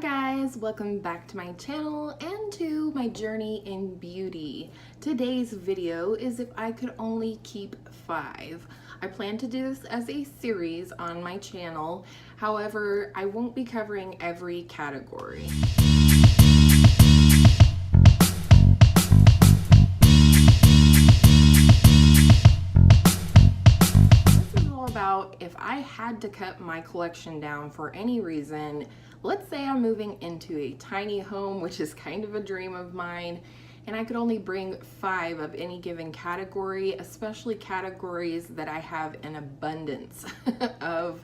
Hi guys, welcome back to my channel and to my journey in beauty. Today's video is if I could only keep 5. I plan to do this as a series on my channel. However, I won't be covering every category. This is all about if I had to cut my collection down for any reason. Let's say I'm moving into a tiny home, which is kind of a dream of mine, and I could only bring 5 of any given category, especially categories that I have an abundance of.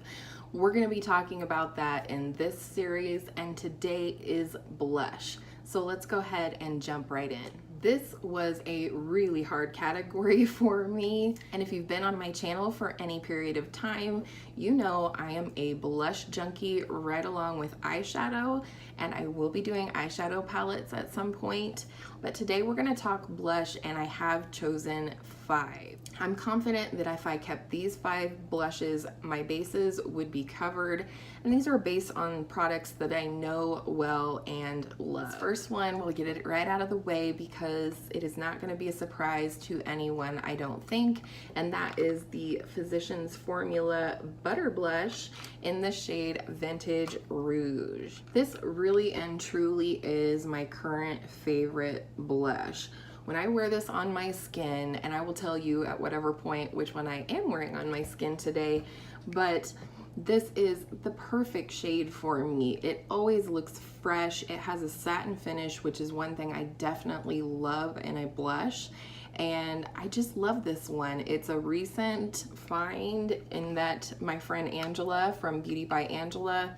We're going to be talking about that in this series, and today is blush. So let's go ahead and jump right in. This was a really hard category for me, and if you've been on my channel for any period of time, you know I am a blush junkie right along with eyeshadow, and I will be doing eyeshadow palettes at some point, but today we're going to talk blush, and I have chosen 5. I'm confident that if I kept these 5 blushes, my bases would be covered, and these are based on products that I know well and love. This first one, we'll get it right out of the way because it is not going to be a surprise to anyone, I don't think, and that is the Physicians Formula Butter Blush in the shade Vintage Rouge. This really and truly is my current favorite blush. When I wear this on my skin, and I will tell you at whatever point which one I am wearing on my skin today, but this is the perfect shade for me. It always looks fresh. It has a satin finish, which is one thing I definitely love in a blush. And I just love this one. It's a recent find in that my friend Angela from Beauty by Angela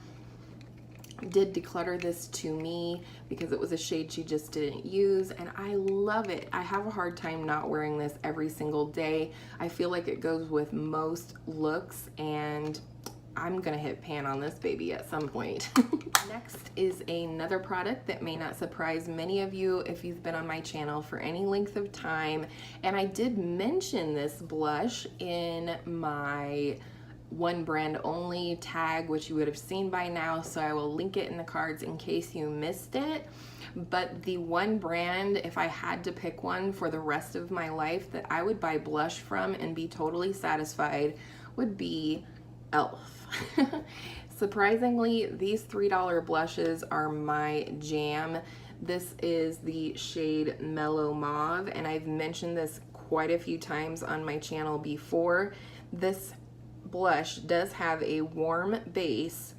did declutter this to me because it was a shade she just didn't use, and I love it. I have a hard time not wearing this every single day. I feel like it goes with most looks, and I'm gonna hit pan on this baby at some point. Next is another product that may not surprise many of you if you've been on my channel for any length of time, and I did mention this blush in my one brand only tag, which you would have seen by now, so I will link it in the cards in case you missed it. But the one brand, if I had to pick one for the rest of my life that I would buy blush from and be totally satisfied, would be e.l.f. Surprisingly, these $3 blushes are my jam. This is the shade Mellow Mauve, and I've mentioned this quite a few times on my channel before. This blush does have a warm base,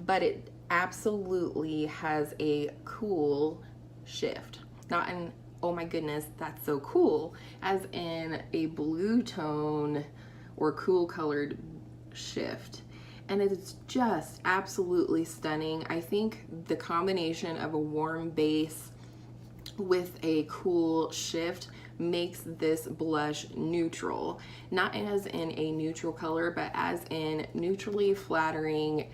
but it absolutely has a cool shift. Not an, oh my goodness, that's so cool, as in a blue tone or cool colored shift. And it's just absolutely stunning. I think the combination of a warm base with a cool shift makes this blush neutral, not as in a neutral color, but as in neutrally flattering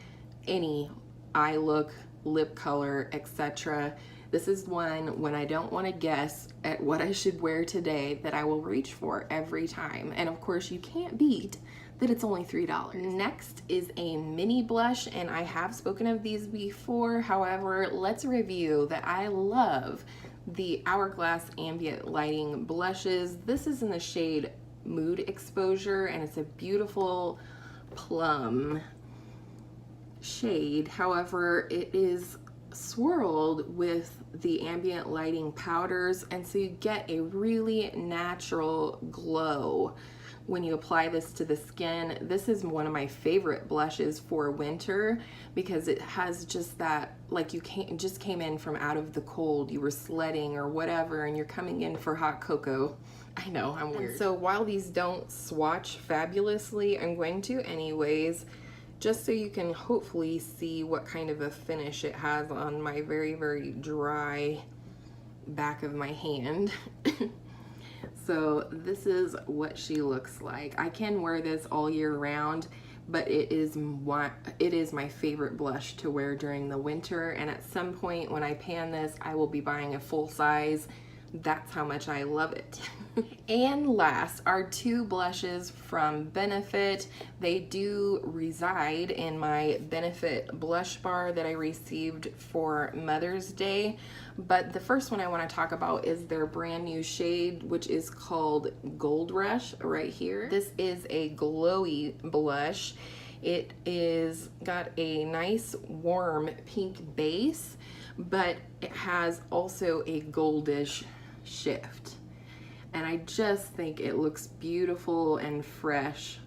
any eye look, lip color, etc. This is one when I don't want to guess at what I should wear today that I will reach for every time. And of course you can't beat that it's only $3. Next is a mini blush, and I have spoken of these before. However, let's review that I love the Hourglass Ambient Lighting blushes. This is in the shade Mood Exposure, and it's a beautiful plum shade. However, it is swirled with the ambient lighting powders, and so you get a really natural glow when you apply this to the skin. This is one of my favorite blushes for winter because it has just that, like you just came in from out of the cold, you were sledding or whatever, and you're coming in for hot cocoa. I know, I'm weird. And so while these don't swatch fabulously, I'm going to anyways, just so you can hopefully see what kind of a finish it has on my very, very dry back of my hand. So this is what she looks like. I can wear this all year round, but it is my favorite blush to wear during the winter, and at some point when I pan this, I will be buying a full size That's how much I love it. And last are two blushes from Benefit. They do reside in my Benefit blush bar that I received for Mother's Day. But the first one I want to talk about is their brand new shade, which is called Gold Rush right here. This is a glowy blush. It is got a nice warm pink base, but it has also a goldish shift. And I just think it looks beautiful and fresh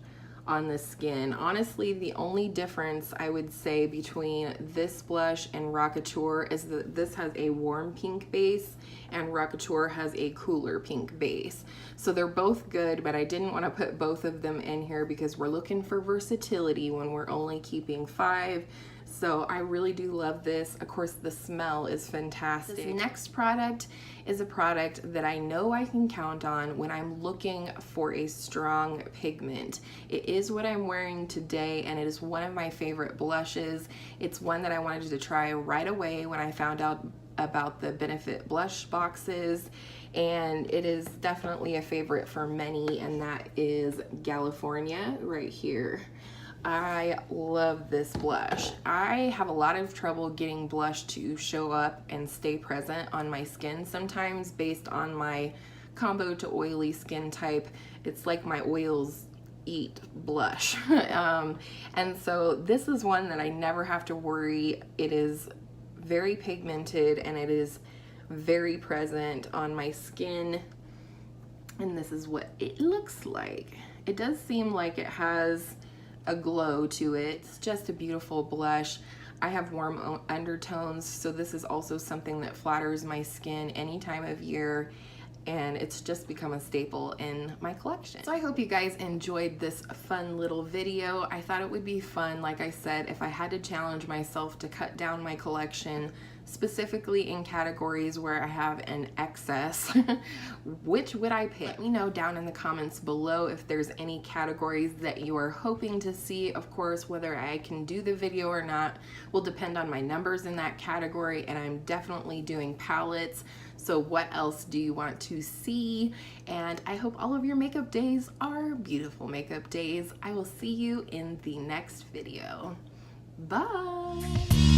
on the skin. Honestly, the only difference I would say between this blush and Rockateur is that this has a warm pink base and Rockateur has a cooler pink base. So they're both good, but I didn't want to put both of them in here because we're looking for versatility when we're only keeping 5. So I really do love this. Of course, the smell is fantastic. This next product is a product that I know I can count on when I'm looking for a strong pigment. It is what I'm wearing today, and it is one of my favorite blushes. It's one that I wanted to try right away when I found out about the Benefit blush boxes, and it is definitely a favorite for many, and that is Galifornia right here. I love this blush. I have a lot of trouble getting blush to show up and stay present on my skin sometimes based on my combo to oily skin type. It's like my oils eat blush. And so this is one that I never have to worry. It is very pigmented and it is very present on my skin. And this is what it looks like. It does seem like it has a glow to it. It's just a beautiful blush. I have warm undertones, so this is also something that flatters my skin any time of year, and it's just become a staple in my collection. So I hope you guys enjoyed this fun little video. I thought it would be fun, like I said, if I had to challenge myself to cut down my collection, specifically in categories where I have an excess, which would I pick? Let me know down in the comments below if there's any categories that you are hoping to see. Of course, whether I can do the video or not will depend on my numbers in that category, and I'm definitely doing palettes. So what else do you want to see? And I hope all of your makeup days are beautiful makeup days. I will see you in the next video. Bye.